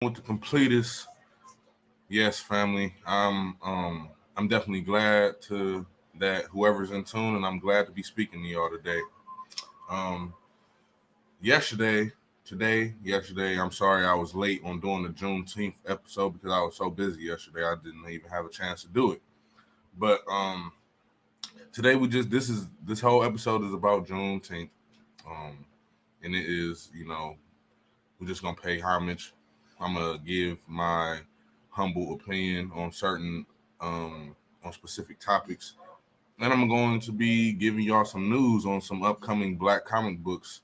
with the completest. Yes, family. I'm definitely glad to that whoever's in tune, and I'm glad to be speaking to y'all today. Um, yesterday, yesterday. I'm sorry I was late on doing the Juneteenth episode because I was so busy yesterday. I didn't even have a chance to do it. But today we just this whole episode is about Juneteenth. Um, and it is we're just gonna pay homage. I'm gonna give my humble opinion on certain on specific topics, and I'm going to be giving y'all some news on some upcoming Black comic books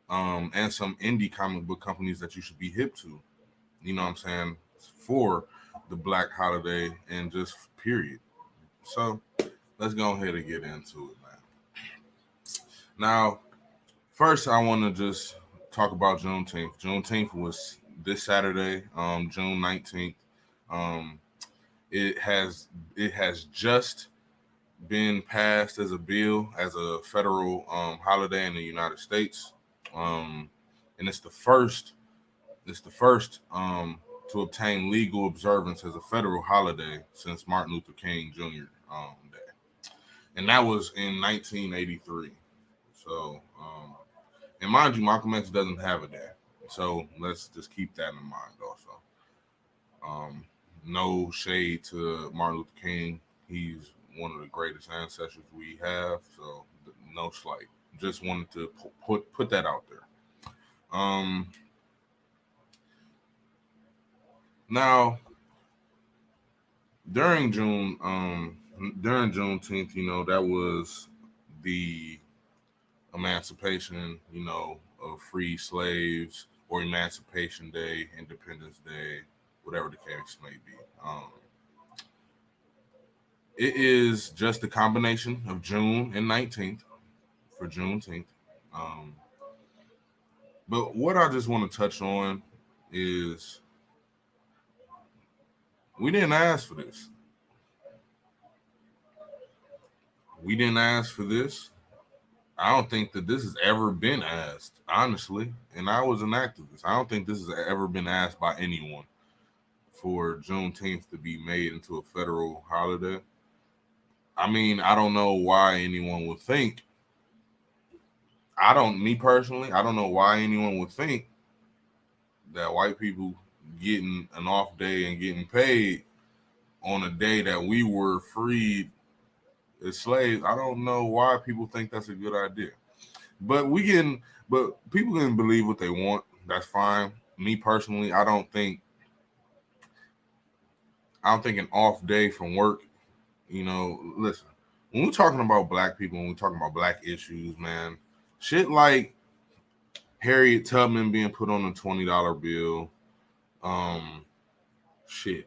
and some indie comic book companies that you should be hip to. You know what I'm saying, for the Black holiday and just period. So let's go ahead and get into it, man. Now, first, I want to just talk about Juneteenth. Juneteenth was this Saturday, June 19th. Um, it has just been passed as a bill as a federal holiday in the United States, um, and it's the first to obtain legal observance as a federal holiday since Martin Luther King Jr. Day, and that was in 1983. So. And mind you, Malcolm X doesn't have a dad. So let's just keep that in mind also. No shade to Martin Luther King. He's one of the greatest ancestors we have. So no slight. Just wanted to put that out there. Um, now during June, during Juneteenth, that was the emancipation, of free slaves, or Emancipation Day, Independence Day, whatever the case may be. It is just a combination of June and 19th for Juneteenth. Um, but what I just want to touch on is we didn't ask for this. We didn't ask for this. I don't think that this has ever been asked, honestly. And I was an activist. I don't think this has ever been asked by anyone for Juneteenth to be made into a federal holiday. I mean, I don't know why anyone would think. Me personally, I don't know why anyone would think that white people getting an off day and getting paid on a day that we were freed as slaves. I don't know why people think that's a good idea. But but people can believe what they want. That's fine. Me personally, I don't think an off day from work, listen, when we're talking about black people, when we're talking about black issues, man, shit like Harriet Tubman being put on a $20 bill, um, shit,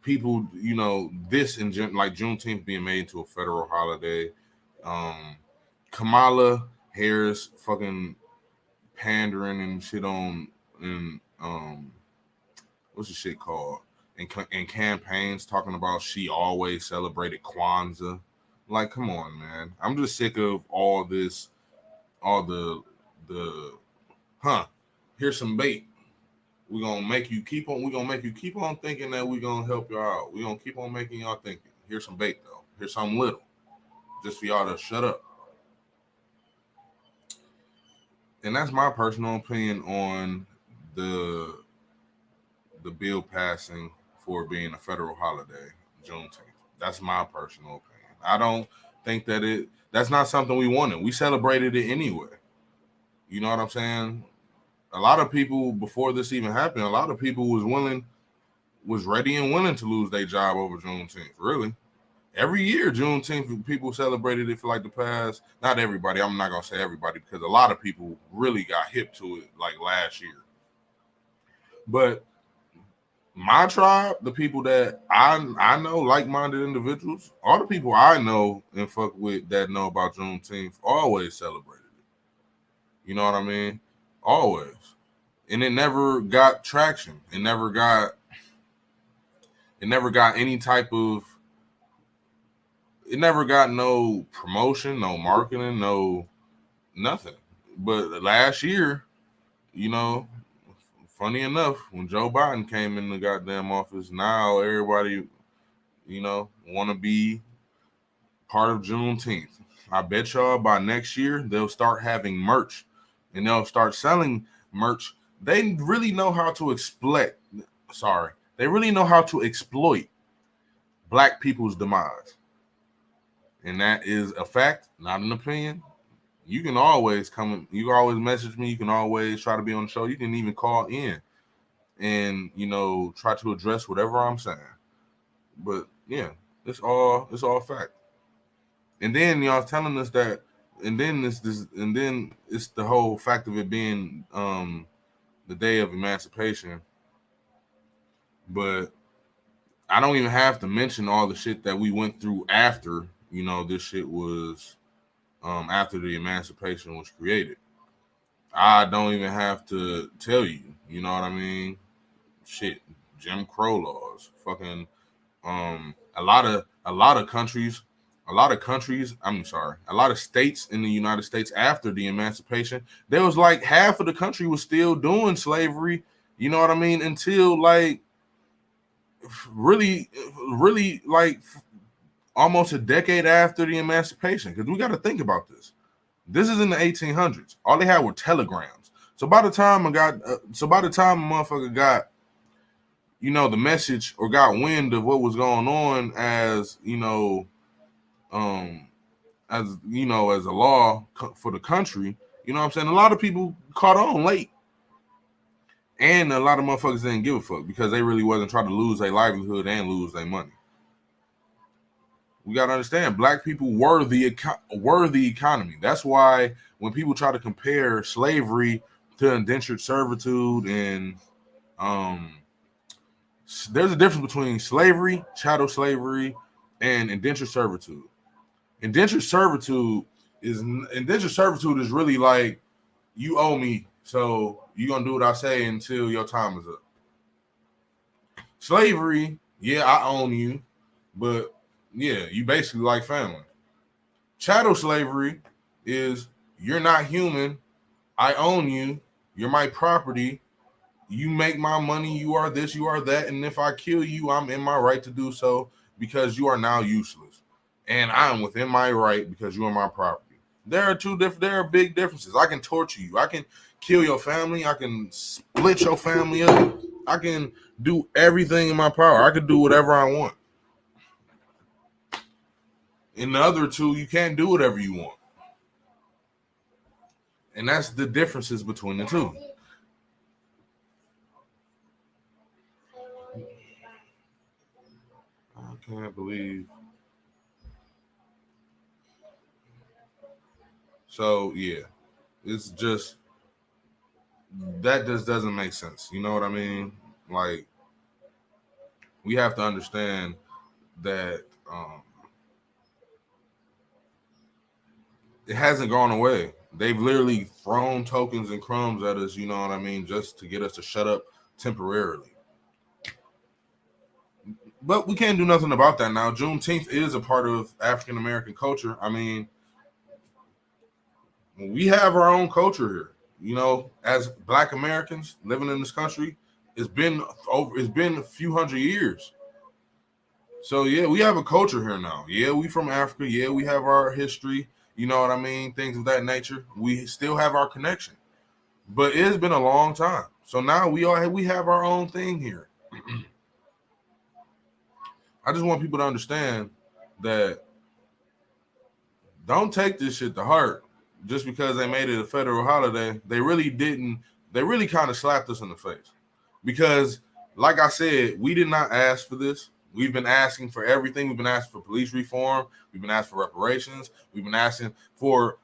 people, this in like Juneteenth being made into a federal holiday, um, Kamala Harris fucking pandering and shit on and what's the shit called? And campaigns talking about she always celebrated Kwanzaa. Like, come on, man. I'm just sick of all this, all the huh. Here's some bait. We're gonna make you keep on thinking that we're gonna help y'all out. We're gonna keep on making y'all thinking. Here's some bait though. Here's something little. Just for y'all to shut up. And that's my personal opinion on the the bill passing for being a federal holiday, Juneteenth. That's my personal opinion. I don't think that's not something we wanted. We celebrated it anyway. You know what I'm saying? A lot of people before this even happened, a lot of people was ready and willing to lose their job over Juneteenth. Really. Every year, Juneteenth, people celebrated it for like the past. Not everybody. I'm not gonna say everybody because a lot of people really got hip to it like last year. But my tribe, the people that I know, like-minded individuals, all the people I know and fuck with that know about Juneteenth always celebrated it. You know what I mean? Always. And it never got any type of it never got no promotion, no marketing, no nothing. But last year, you know, funny enough, when Joe Biden came in the goddamn office, now everybody, want to be part of Juneteenth. I bet y'all by next year they'll start having merch, and they'll start selling merch. They really know how to exploit. They really know how to exploit black people's demise, and that is a fact, not an opinion. You can always come. You can always message me. You can always try to be on the show. You can even call in and try to address whatever I'm saying. But yeah, it's all fact. And then y'all telling us that, and then and then it's the whole fact of it being the day of emancipation. But I don't even have to mention all the shit that we went through after this shit was after the emancipation was created. I don't even have to tell you. You know what I mean? Shit, Jim Crow laws, fucking a lot of countries, a lot of states in the United States after the emancipation, there was like half of the country was still doing slavery, you know what I mean, until like really like almost a decade after the emancipation. Because we got to think about this. This is in the 1800s. All they had were telegrams. So by the time a motherfucker got the message or got wind of what was going on as as a law for the country, you know what I'm saying? A lot of people caught on late. And a lot of motherfuckers didn't give a fuck because they really wasn't trying to lose their livelihood and lose their money. We got to understand, black people were the economy. That's why when people try to compare slavery to indentured servitude and there's a difference between slavery, chattel slavery, and indentured servitude. Indentured servitude is really like, you owe me, so you're gonna do what I say until your time is up. Slavery, yeah, I own you, but yeah, you basically like family. Chattel slavery is, you're not human, I own you, you're my property, you make my money, you are this, you are that, and if I kill you, I'm in my right to do so because you are now useless. And I'm within my right because you are my property. There are big differences. I can torture you. I can kill your family. I can split your family up. I can do everything in my power. I can do whatever I want. In the other two, you can't do whatever you want. And that's the differences between the two. I can't believe. So yeah, it's just that just doesn't make sense. You know what I mean? Like, we have to understand that it hasn't gone away. They've literally thrown tokens and crumbs at us, you know what I mean, just to get us to shut up temporarily. But we can't do nothing about that now. Juneteenth is a part of African American culture. I mean, we have our own culture here. You know, as Black Americans living in this country, it's been a few hundred years. So yeah, we have a culture here now. Yeah, we from Africa. Yeah, we have our history. You know what I mean? Things of that nature. We still have our connection, but it's been a long time. So now we have our own thing here. I just want people to understand that don't take this shit to heart just because they made it a federal holiday. They really didn't. They really kind of slapped us in the face because, like I said, we did not ask for this. We've been asking for everything. We've been asking for police reform. We've been asking for reparations. We've been asking for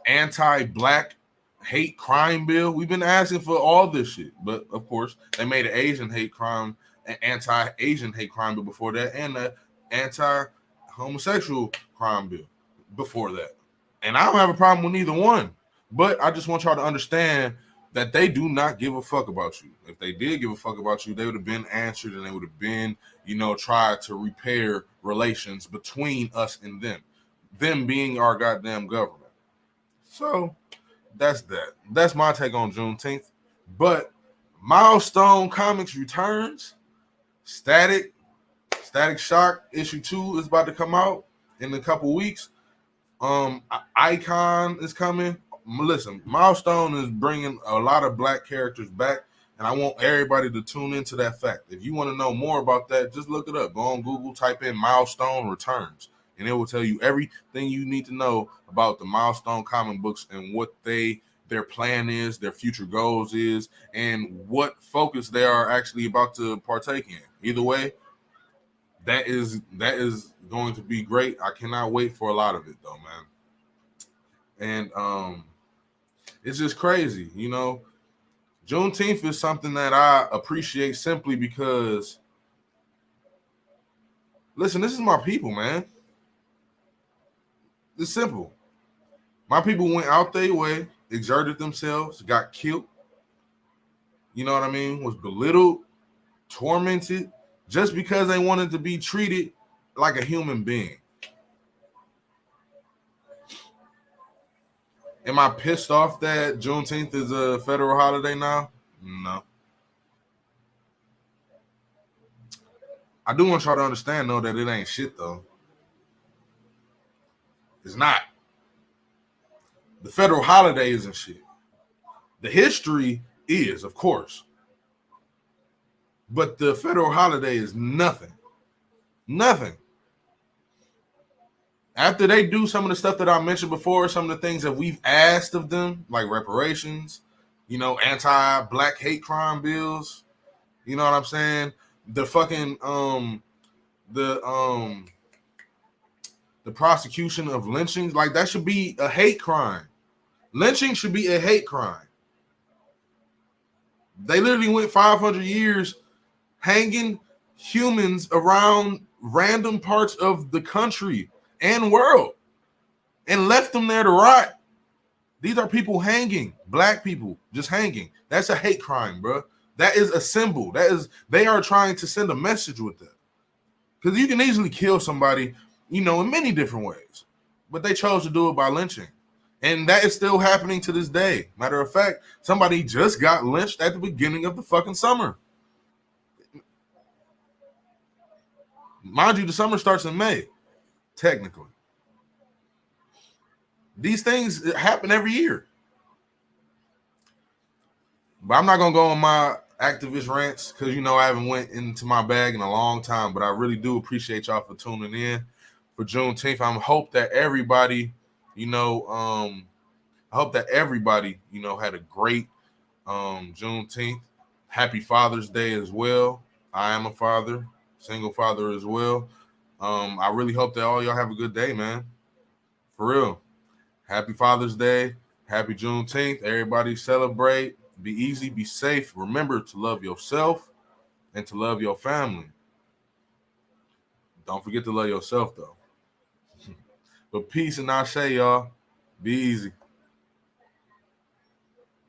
anti-Black hate crime bill. We've been asking for all this shit. But of course, they made an Asian hate crime, an anti-Asian hate crime bill before that, and an anti-homosexual crime bill before that. And I don't have a problem with neither one. But I just want y'all to understand that they do not give a fuck about you. If they did give a fuck about you, they would have been answered and they would have been, tried to repair relations between us and them. Them being our goddamn government. So that's that. That's my take on Juneteenth. But Milestone Comics returns. Static Shock issue 2 is about to come out in a couple weeks. Icon is coming. Listen, Milestone is bringing a lot of black characters back, and I want everybody to tune into that fact. If you want to know more about that, just look it up. Go on Google, type in Milestone Returns, and it will tell you everything you need to know about the Milestone comic books and what their plan is, their future goals is, and what focus they are actually about to partake in. Either way, that is going to be great. I cannot wait for a lot of it though, man. And it's just crazy, you know. Juneteenth is something that I appreciate simply because, listen, this is my people, man. It's simple. My people went out their way, exerted themselves, got killed. You know what I mean? Was belittled, tormented, just because they wanted to be treated like a human being. Am I pissed off that Juneteenth is a federal holiday now? No. I do want y'all to understand, though, that it ain't shit, though. It's not. The federal holiday isn't shit. The history is, of course. But the federal holiday is nothing. Nothing. After they do some of the stuff that I mentioned before, some of the things that we've asked of them, like reparations, you know, anti-black hate crime bills, you know what I'm saying? The fucking the prosecution of lynchings, like that should be a hate crime. Lynching should be a hate crime. They literally went 500 years hanging humans around random parts of the country and world and left them there to rot. These are people hanging, black people just hanging. That's a hate crime, bro. That is a symbol. They are trying to send a message with that. Because you can easily kill somebody, you know, in many different ways. But they chose to do it by lynching. And that is still happening to this day. Matter of fact, somebody just got lynched at the beginning of the fucking summer. Mind you, the summer starts in May, technically. These things happen every year. But I'm not going to go on my activist rants because, you know, I haven't went into my bag in a long time. But I really do appreciate y'all for tuning in for Juneteenth. I hope that everybody, you know, had a great Juneteenth. Happy Father's Day as well. I am a father, single father as well. I really hope that all y'all have a good day, man. For real. Happy Father's Day. Happy Juneteenth. Everybody celebrate. Be easy. Be safe. Remember to love yourself and to love your family. Don't forget to love yourself, though. But peace and ashe, y'all. Be easy.